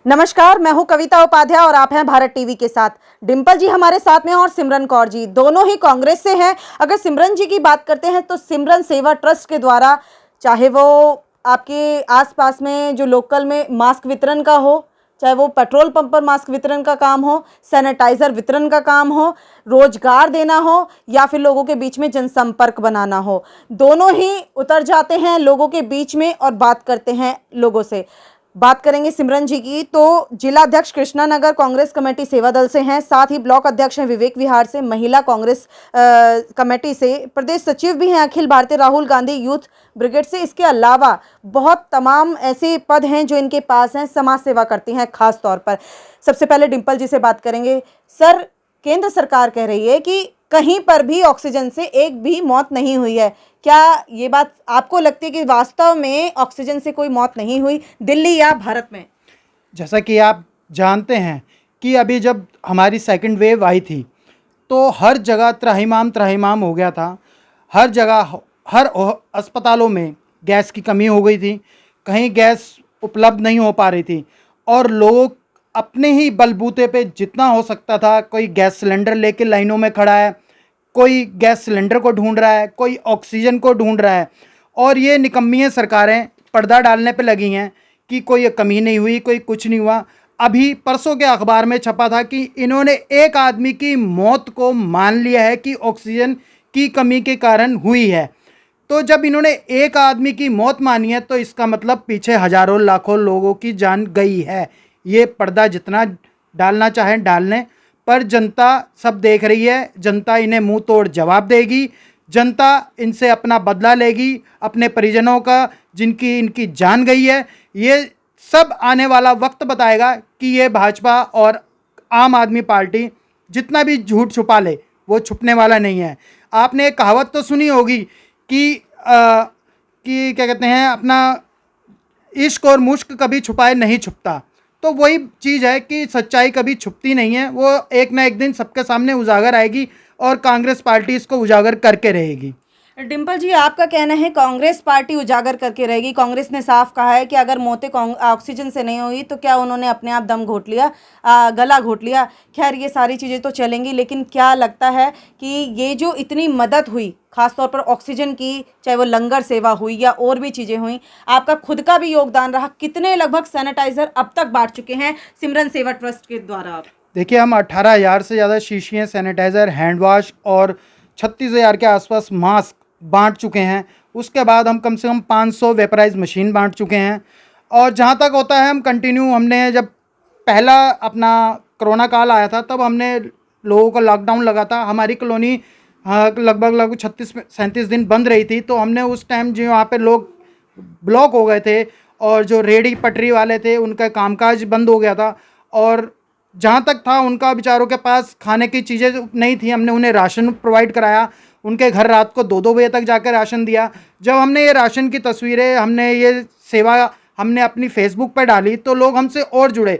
नमस्कार, मैं हूं कविता उपाध्याय और आप हैं भारत टीवी के साथ। डिंपल जी हमारे साथ में और सिमरन कौर जी दोनों ही कांग्रेस से हैं। अगर सिमरन जी की बात करते हैं तो सिमरन सेवा ट्रस्ट के द्वारा, चाहे वो आपके आसपास में जो लोकल में मास्क वितरण का हो, चाहे वो पेट्रोल पंप पर मास्क वितरण का काम हो, सैनिटाइजर वितरण का काम हो, रोजगार देना हो या फिर लोगों के बीच में जनसंपर्क बनाना हो, दोनों ही उतर जाते हैं लोगों के बीच में और बात करते हैं लोगों से। बात करेंगे सिमरन जी की तो जिला अध्यक्ष कृष्णा नगर कांग्रेस कमेटी सेवा दल से हैं, साथ ही ब्लॉक अध्यक्ष हैं विवेक विहार से, महिला कांग्रेस कमेटी से, प्रदेश सचिव भी हैं अखिल भारतीय राहुल गांधी यूथ ब्रिगेड से। इसके अलावा बहुत तमाम ऐसे पद हैं जो इनके पास हैं, समाज सेवा करती हैं खास तौर पर। सबसे पहले डिंपल जी से बात करेंगे। सर, केंद्र सरकार कह रही है कि कहीं पर भी ऑक्सीजन से एक भी मौत नहीं हुई है, क्या ये बात आपको लगती है कि वास्तव में ऑक्सीजन से कोई मौत नहीं हुई दिल्ली या भारत में? जैसा कि आप जानते हैं कि अभी जब हमारी सेकंड वेव आई थी तो हर जगह त्राहिमाम त्राहिमाम हो गया था। हर जगह हर अस्पतालों में गैस की कमी हो गई थी, कहीं गैस उपलब्ध नहीं हो पा रही थी और लोग अपने ही बलबूते पे जितना हो सकता था, कोई गैस सिलेंडर लेके लाइनों में खड़ा है, कोई गैस सिलेंडर को ढूंढ रहा है, कोई ऑक्सीजन को ढूंढ रहा है। और ये निकम्मी सरकारें पर्दा डालने पे लगी हैं कि कोई कमी नहीं हुई, कोई कुछ नहीं हुआ। अभी परसों के अखबार में छपा था कि इन्होंने एक आदमी की मौत को मान लिया है कि ऑक्सीजन की कमी के कारण हुई है। तो जब इन्होंने एक आदमी की मौत मानी है तो इसका मतलब पीछे हजारों लाखों लोगों की जान गई है। ये पर्दा जितना डालना चाहें डाल लें, पर जनता सब देख रही है। जनता इन्हें मुंह तोड़ जवाब देगी। जनता इनसे अपना बदला लेगी, अपने परिजनों का जिनकी इनकी जान गई है। ये सब आने वाला वक्त बताएगा कि ये भाजपा और आम आदमी पार्टी जितना भी झूठ छुपा ले वो छुपने वाला नहीं है। आपने एक कहावत तो सुनी होगी कि क्या कहते हैं, अपना इश्क और मुश्क कभी छुपाए नहीं छुपता। तो वही चीज़ है कि सच्चाई कभी छुपती नहीं है, वो एक ना एक दिन सबके सामने उजागर आएगी और कांग्रेस पार्टी इसको उजागर करके रहेगी। डिंपल जी, आपका कहना है कांग्रेस पार्टी उजागर करके रहेगी। कांग्रेस ने साफ कहा है कि अगर मौतें ऑक्सीजन से नहीं हुई तो क्या उन्होंने अपने आप दम घोट लिया, गला घोट लिया। खैर, ये सारी चीज़ें तो चलेंगी, लेकिन क्या लगता है कि ये जो इतनी मदद हुई खासतौर पर ऑक्सीजन की, चाहे वो लंगर सेवा हुई या और भी चीज़ें हुई, आपका खुद का भी योगदान रहा। कितने लगभग सैनिटाइजर अब तक बांट चुके हैं सिमरन सेवा ट्रस्ट के द्वारा आप? देखिए, हम 18,000 से ज़्यादा शीशियाँ सैनिटाइज़र, हैंड वॉश और 36,000 के आसपास मास्क बांट चुके हैं। उसके बाद हम कम से कम 500 वेपराइज मशीन बांट चुके हैं। और जहाँ तक होता है हम कंटिन्यू, हमने जब पहला अपना कोरोना काल आया था तब हमने लोगों का लॉकडाउन लगा था। हमारी कॉलोनी लगभग 36-37 दिन बंद रही थी। तो हमने उस टाइम जो वहाँ पे लोग ब्लॉक हो गए थे और जो रेडी पटरी वाले थे उनका कामकाज बंद हो गया था और जहाँ तक था उनका बेचारों के पास खाने की चीज़ें नहीं थी, हमने उन्हें राशन प्रोवाइड कराया। उनके घर रात को 2-2 बजे तक जाकर राशन दिया। जब हमने ये राशन की तस्वीरें, हमने ये सेवा हमने अपनी फेसबुक पर डाली तो लोग हमसे और जुड़े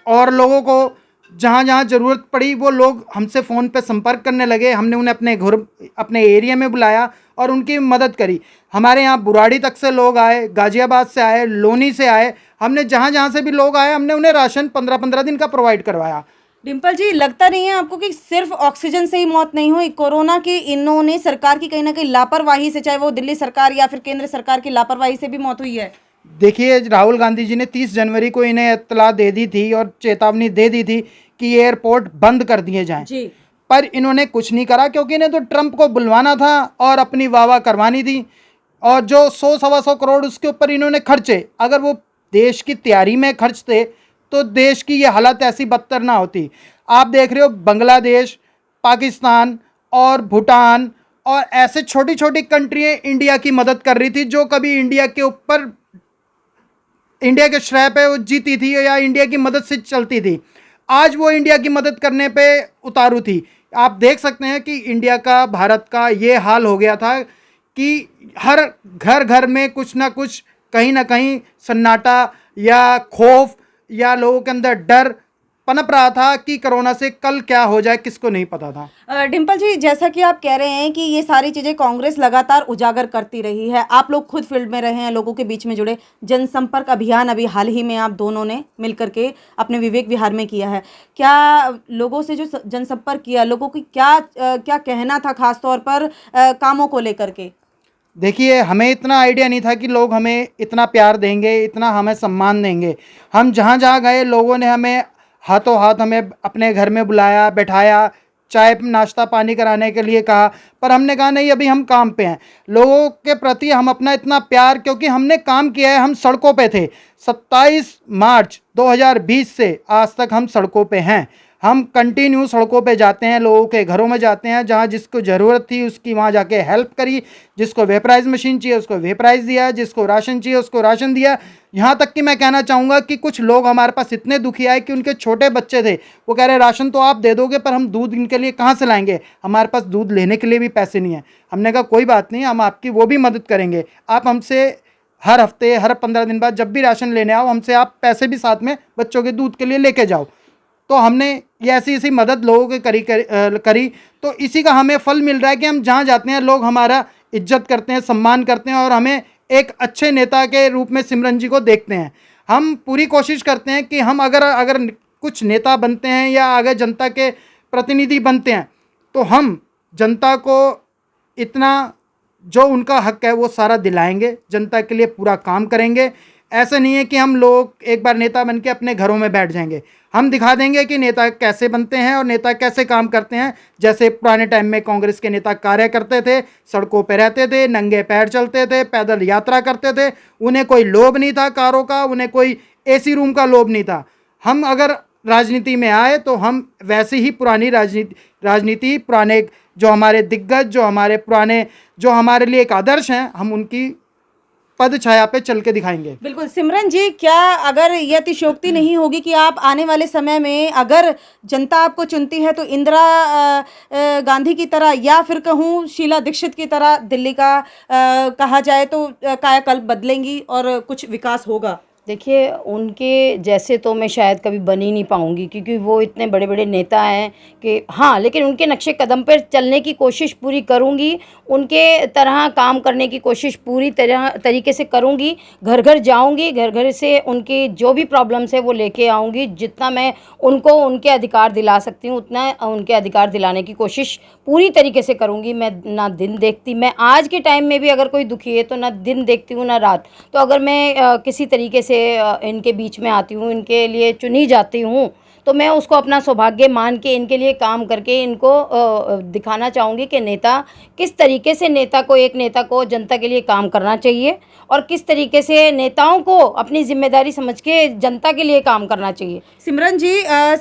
और लोगों को जहाँ जहाँ ज़रूरत पड़ी वो लोग हमसे फ़ोन पे संपर्क करने लगे। हमने उन्हें अपने घर, अपने एरिया में बुलाया और उनकी मदद करी। हमारे यहाँ बुराड़ी तक से लोग आए, गाज़ियाबाद से आए, लोनी से आए। हमने जहाँ जहाँ से भी लोग आए हमने उन्हें राशन 15-15 दिन का प्रोवाइड करवाया। डिंपल जी, लगता नहीं है आपको कि सिर्फ ऑक्सीजन से ही मौत नहीं हुई? कोरोना की इन्होंने सरकार की कहीं ना कहीं लापरवाही से, चाहे वो दिल्ली सरकार या फिर केंद्र सरकार की लापरवाही से भी मौत हुई है। देखिए, राहुल गांधी जी ने 30 जनवरी को इन्हें इत्तला दे दी थी और चेतावनी दे दी थी कि एयरपोर्ट बंद कर दिए जाएं। जी। पर इन्होंने कुछ नहीं करा क्योंकि इन्हें तो ट्रंप को बुलवाना था और अपनी वाहवाह करवानी थी। और जो 100-125 करोड़ उसके ऊपर इन्होंने खर्चे, अगर वो देश की तैयारी में खर्चते तो देश की ये हालत ऐसी बदतर ना होती। आप देख रहे हो बांग्लादेश, पाकिस्तान और भूटान और ऐसे छोटी छोटी कंट्रियाँ इंडिया की मदद कर रही थी जो कभी इंडिया के ऊपर, इंडिया के श्रेय पे वो जीती थी या इंडिया की मदद से चलती थी। आज वो इंडिया की मदद करने पे उतारू थी। आप देख सकते हैं कि इंडिया का, भारत का ये हाल हो गया था कि हर घर घर में कुछ ना कहीं ना कहीं सन्नाटा या खौफ या लोगों के अंदर डर पनप रहा था कि कोरोना से कल क्या हो जाए किसको नहीं पता था। डिम्पल जी, जैसा कि आप कह रहे हैं कि ये सारी चीज़ें कांग्रेस लगातार उजागर करती रही है, आप लोग खुद फील्ड में रहे हैं, लोगों के बीच में जुड़े, जनसंपर्क अभियान अभी हाल ही में आप दोनों ने मिलकर के अपने विवेक विहार में किया है। क्या लोगों से जो जनसंपर्क किया, लोगों की क्या कहना था खास तौर पर कामों को लेकर के? देखिए, हमें इतना आइडिया नहीं था कि लोग हमें इतना प्यार देंगे, इतना हमें सम्मान देंगे। हम जहाँ जहाँ गए लोगों ने हमें हाथों हाथ हमें अपने घर में बुलाया, बैठाया, चाय नाश्ता पानी कराने के लिए कहा, पर हमने कहा नहीं, अभी हम काम पे हैं। लोगों के प्रति हम अपना इतना प्यार, क्योंकि हमने काम किया है, हम सड़कों पे थे। 27 मार्च 2020 से आज तक हम सड़कों पे हैं। हम कंटिन्यू सड़कों पे जाते हैं, लोगों के घरों में जाते हैं, जहाँ जिसको ज़रूरत थी उसकी वहाँ जाके हेल्प करी, जिसको वेपराइज मशीन चाहिए उसको वेपराइज दिया, जिसको राशन चाहिए उसको राशन दिया। यहाँ तक कि मैं कहना चाहूँगा कि कुछ लोग हमारे पास इतने दुखी आए कि उनके छोटे बच्चे थे, वो कह रहे राशन तो आप दे दोगे पर हम दूध इनके लिए कहाँ से लाएंगे, हमारे पास दूध लेने के लिए भी पैसे नहीं हैं। हमने कहा कोई बात नहीं, हम आपकी वो भी मदद करेंगे। आप हमसे हर हफ्ते, हर 15 दिन बाद जब भी राशन लेने आओ, हमसे आप पैसे भी साथ में बच्चों के दूध के लिए लेके जाओ। तो हमने ये ऐसी ऐसी मदद लोगों के करी, तो इसी का हमें फल मिल रहा है कि हम जहाँ जाते हैं लोग हमारा इज्जत करते हैं, सम्मान करते हैं और हमें एक अच्छे नेता के रूप में सिमरन जी को देखते हैं। हम पूरी कोशिश करते हैं कि हम अगर कुछ नेता बनते हैं या अगर जनता के प्रतिनिधि बनते हैं तो हम जनता को इतना जो उनका हक है वो सारा दिलाएंगे, जनता के लिए पूरा काम करेंगे। ऐसा नहीं है कि हम लोग एक बार नेता बन के अपने घरों में बैठ जाएंगे। हम दिखा देंगे कि नेता कैसे बनते हैं और नेता कैसे काम करते हैं। जैसे पुराने टाइम में कांग्रेस के नेता कार्य करते थे, सड़कों पे रहते थे, नंगे पैर चलते थे, पैदल यात्रा करते थे, उन्हें कोई लोभ नहीं था कारों का, उन्हें कोई एसी रूम का लोभ नहीं था। हम अगर राजनीति में आए तो हम वैसे ही पुरानी राजनीति पुराने जो हमारे दिग्गज, जो हमारे पुराने, जो हमारे लिए एक आदर्श हैं, हम उनकी पद छाया पे चल के दिखाएंगे। बिल्कुल। सिमरन जी, क्या अगर ये अतिशयोक्ति नहीं होगी कि आप आने वाले समय में अगर जनता आपको चुनती है तो इंदिरा गांधी की तरह या फिर कहूँ शीला दीक्षित की तरह दिल्ली का कहा जाए तो कायाकल्प बदलेंगी और कुछ विकास होगा? देखिए, उनके जैसे तो मैं शायद कभी बन ही नहीं पाऊँगी, क्योंकि वो इतने बड़े बड़े नेता हैं कि हाँ, लेकिन उनके नक्शे कदम पर चलने की कोशिश पूरी करूँगी, उनके तरह काम करने की कोशिश पूरी तरीके से करूँगी। घर घर जाऊँगी, घर घर से उनकी जो भी प्रॉब्लम्स है वो लेके आऊँगी। जितना मैं उनको उनके अधिकार दिला सकती हूँ उतना उनके अधिकार दिलाने की कोशिश पूरी तरीके से करूँगी। मैं ना दिन देखती, मैं आज के टाइम में भी अगर कोई दुखी है तो ना दिन देखती हूँ ना रात। तो अगर मैं किसी तरीके से इनके बीच में आती हूँ, इनके लिए चुनी जाती हूँ, तो मैं उसको अपना सौभाग्य मान के इनके लिए काम करके इनको दिखाना चाहूँगी कि नेता किस तरीके से, एक नेता को जनता के लिए काम करना चाहिए और किस तरीके से नेताओं को अपनी जिम्मेदारी समझ के जनता के लिए काम करना चाहिए। सिमरन जी,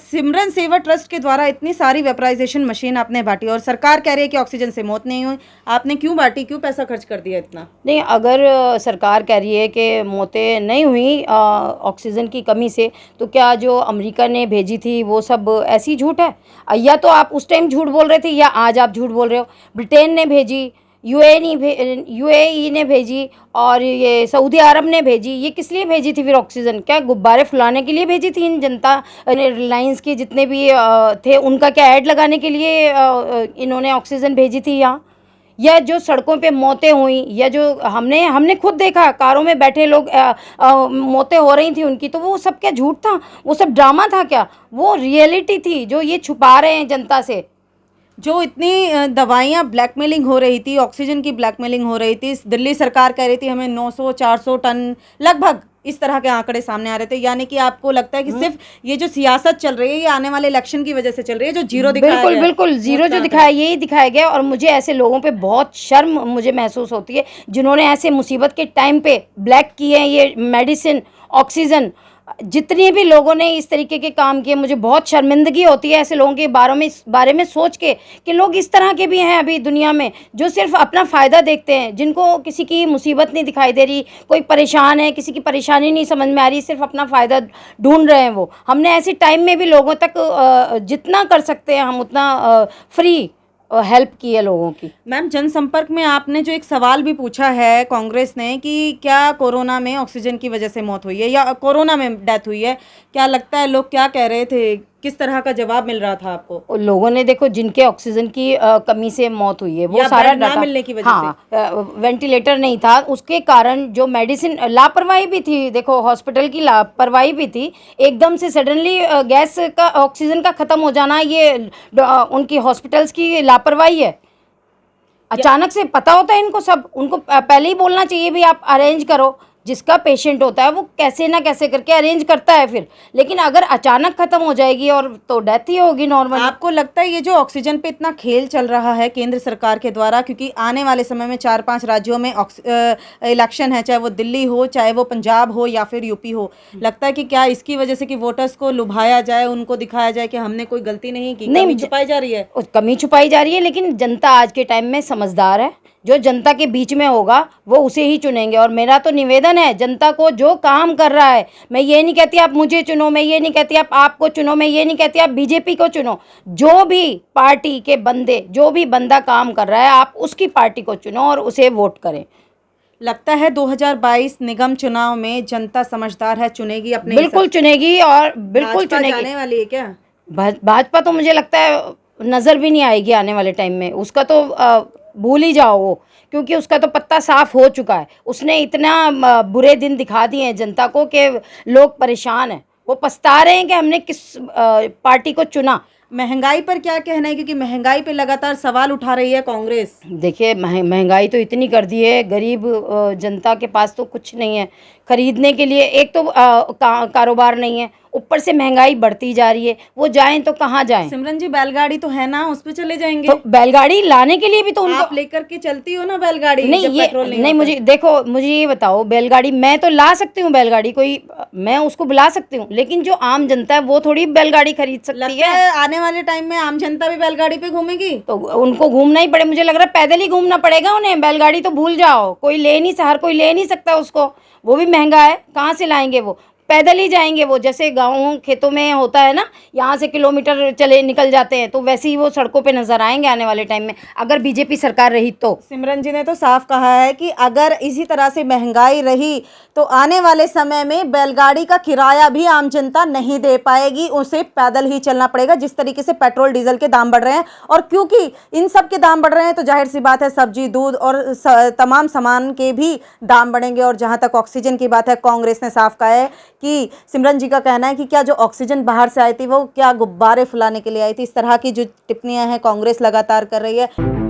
सिमरन सेवा ट्रस्ट के द्वारा इतनी सारी वेपराइजेशन मशीन आपने बांटी और सरकार कह रही है कि ऑक्सीजन से मौत नहीं हुई, आपने क्यों बांटी, क्यों पैसा खर्च कर दिया इतना? नहीं, अगर सरकार कह रही है कि मौतें नहीं हुई ऑक्सीजन की कमी से, तो क्या जो अमेरिका ने भेजी थी वो सब ऐसी झूठ है? या तो आप उस टाइम झूठ बोल रहे थे या आज आप झूठ बोल रहे हो। ब्रिटेन ने भेजी, यूएई ने भेजी और ये सऊदी अरब ने भेजी। ये किस लिए भेजी थी फिर ऑक्सीजन? क्या गुब्बारे फुलाने के लिए भेजी थी इन जनता रिलायंस के जितने भी थे, उनका क्या ऐड लगाने के लिए इन्होंने ऑक्सीजन भेजी थी यहाँ? या जो सड़कों पे मौतें हुई, या जो हमने खुद देखा कारों में बैठे लोग मौतें हो रही थी उनकी, तो वो सब क्या झूठ था? वो सब ड्रामा था क्या? वो रियलिटी थी जो ये छुपा रहे हैं जनता से। जो इतनी दवाइयाँ ब्लैकमेलिंग हो रही थी, ऑक्सीजन की ब्लैकमेलिंग हो रही थी, दिल्ली सरकार कह रही थी हमें 900-400 टन लगभग इस तरह के आंकड़े सामने आ रहे थे। यानी कि आपको लगता है कि सिर्फ ये जो सियासत चल रही है ये आने वाले इलेक्शन की वजह से चल रही है, जो जीरो दिखाया गया? बिल्कुल जीरो जो दिखाया, यही दिखाया गया। और मुझे ऐसे लोगों पे बहुत शर्म मुझे महसूस होती है जिन्होंने ऐसे मुसीबत के टाइम पे ब्लैक किए हैं ये मेडिसिन, ऑक्सीजन। जितने भी लोगों ने इस तरीके के काम किए, मुझे बहुत शर्मिंदगी होती है ऐसे लोगों के बारे में सोच के कि लोग इस तरह के भी हैं अभी दुनिया में, जो सिर्फ अपना फ़ायदा देखते हैं, जिनको किसी की मुसीबत नहीं दिखाई दे रही, कोई परेशान है, किसी की परेशानी नहीं समझ में आ रही, सिर्फ अपना फ़ायदा ढूंढ रहे हैं वो। हमने ऐसे टाइम में भी लोगों तक जितना कर सकते हैं हम उतना फ्री हेल्प की है लोगों की। मैम, जनसंपर्क में आपने जो एक सवाल भी पूछा है कांग्रेस ने कि क्या कोरोना में ऑक्सीजन की वजह से मौत हुई है या कोरोना में डेथ हुई है, क्या लगता है लोग क्या कह रहे थे किस तरह का जवाब मिल रहा था आपको? और लोगों ने देखो जिनके ऑक्सीजन की कमी से मौत हुई है वो या सारा बेड ना डाटा, मिलने की वजह हाँ, वेंटिलेटर नहीं था उसके कारण, जो मेडिसिन लापरवाही भी थी, देखो हॉस्पिटल की लापरवाही भी थी, एकदम से सडनली गैस का ऑक्सीजन का ख़त्म हो जाना, ये उनकी हॉस्पिटल्स की लापरवाही है। अचानक से पता होता है इनको सब, उनको पहले ही बोलना चाहिए भी आप अरेंज करो, जिसका पेशेंट होता है वो कैसे ना कैसे करके अरेंज करता है फिर, लेकिन अगर अचानक ख़त्म हो जाएगी और तो डेथ ही होगी नॉर्मल। आपको लगता है ये जो ऑक्सीजन पे इतना खेल चल रहा है केंद्र सरकार के द्वारा, क्योंकि आने वाले समय में 4-5 राज्यों में इलेक्शन है, चाहे वो दिल्ली हो, चाहे वो पंजाब हो या फिर यूपी हो, लगता है कि क्या इसकी वजह से कि वोटर्स को लुभाया जाए, उनको दिखाया जाए कि हमने कोई गलती नहीं की, नहीं, कमी छुपाई जा रही है? कमी छुपाई जा रही है, लेकिन जनता आज के टाइम में समझदार है, जो जनता के बीच में होगा वो उसे ही चुनेंगे। और मेरा तो निवेदन है जनता को, जो काम कर रहा है, मैं ये नहीं कहती आप मुझे चुनो, मैं ये नहीं कहती आप आपको चुनो, मैं ये नहीं कहती आप बीजेपी को चुनो, जो भी पार्टी के बंदे, जो भी बंदा काम कर रहा है आप उसकी पार्टी को चुनो और उसे वोट करें। लगता है 2022 निगम चुनाव में जनता समझदार है, चुनेगी अपने बिल्कुल चुनेगी, और बिल्कुल भाजपा चुनेगी। जाने वाली है क्या? भाजपा तो मुझे लगता है नज़र भी नहीं आएगी आने वाले टाइम में, उसका तो भूल ही जाओ वो, क्योंकि उसका तो पत्ता साफ हो चुका है। उसने इतना बुरे दिन दिखा दिए हैं जनता को कि लोग परेशान हैं, वो पछता रहे हैं कि हमने किस पार्टी को चुना। महंगाई पर क्या कहना है, क्योंकि महंगाई पे लगातार सवाल उठा रही है कांग्रेस? देखिए महंगाई तो इतनी कर दी है, गरीब जनता के पास तो कुछ नहीं है खरीदने के लिए, एक तो कारोबार नहीं है, ऊपर से महंगाई बढ़ती जा रही है, वो जाएं तो कहाँ जाएं? सिमरन जी, बैलगाड़ी तो है ना, उस पे चले जाएंगे? तो बैलगाड़ी लाने के लिए भी तो उनको आप लेकर के चलती हो ना बैलगाड़ी? नहीं, जब ये पेट्रोल नहीं, होता मुझे है। देखो, मुझे ये बताओ, बैलगाड़ी मैं तो ला सकती हूँ, बैलगाड़ी कोई मैं उसको बुला सकती हूँ, लेकिन जो आम जनता है वो थोड़ी बैलगाड़ी खरीद सकती लगता है। है आने वाले टाइम में आम जनता भी बैलगाड़ी पे घूमेगी? तो उनको घूमना ही पड़े, मुझे लग रहा है पैदल ही घूमना पड़ेगा उन्हें, बैलगाड़ी तो भूल जाओ, कोई ले नहीं, हर कोई ले नहीं सकता उसको, वो भी महंगा है, कहाँ से लाएंगे वो, पैदल ही जाएंगे वो, जैसे गाँव खेतों में होता है ना, यहाँ से किलोमीटर चले निकल जाते हैं, तो वैसे ही वो सड़कों पे नजर आएंगे आने वाले टाइम में, अगर बीजेपी सरकार रही तो। सिमरन जी ने तो साफ कहा है कि अगर इसी तरह से महंगाई रही तो आने वाले समय में बैलगाड़ी का किराया भी आम जनता नहीं दे पाएगी, उसे पैदल ही चलना पड़ेगा। जिस तरीके से पेट्रोल डीजल के दाम बढ़ रहे हैं, और क्योंकि इन सब के दाम बढ़ रहे हैं तो जाहिर सी बात है सब्जी, दूध और तमाम सामान के भी दाम बढ़ेंगे। और जहां तक ऑक्सीजन की बात है, कांग्रेस ने साफ कहा है कि सिमरन जी का कहना है कि क्या जो ऑक्सीजन बाहर से आई थी वो क्या गुब्बारे फुलाने के लिए आई थी। इस तरह की जो टिप्पणियां हैं कांग्रेस लगातार कर रही है।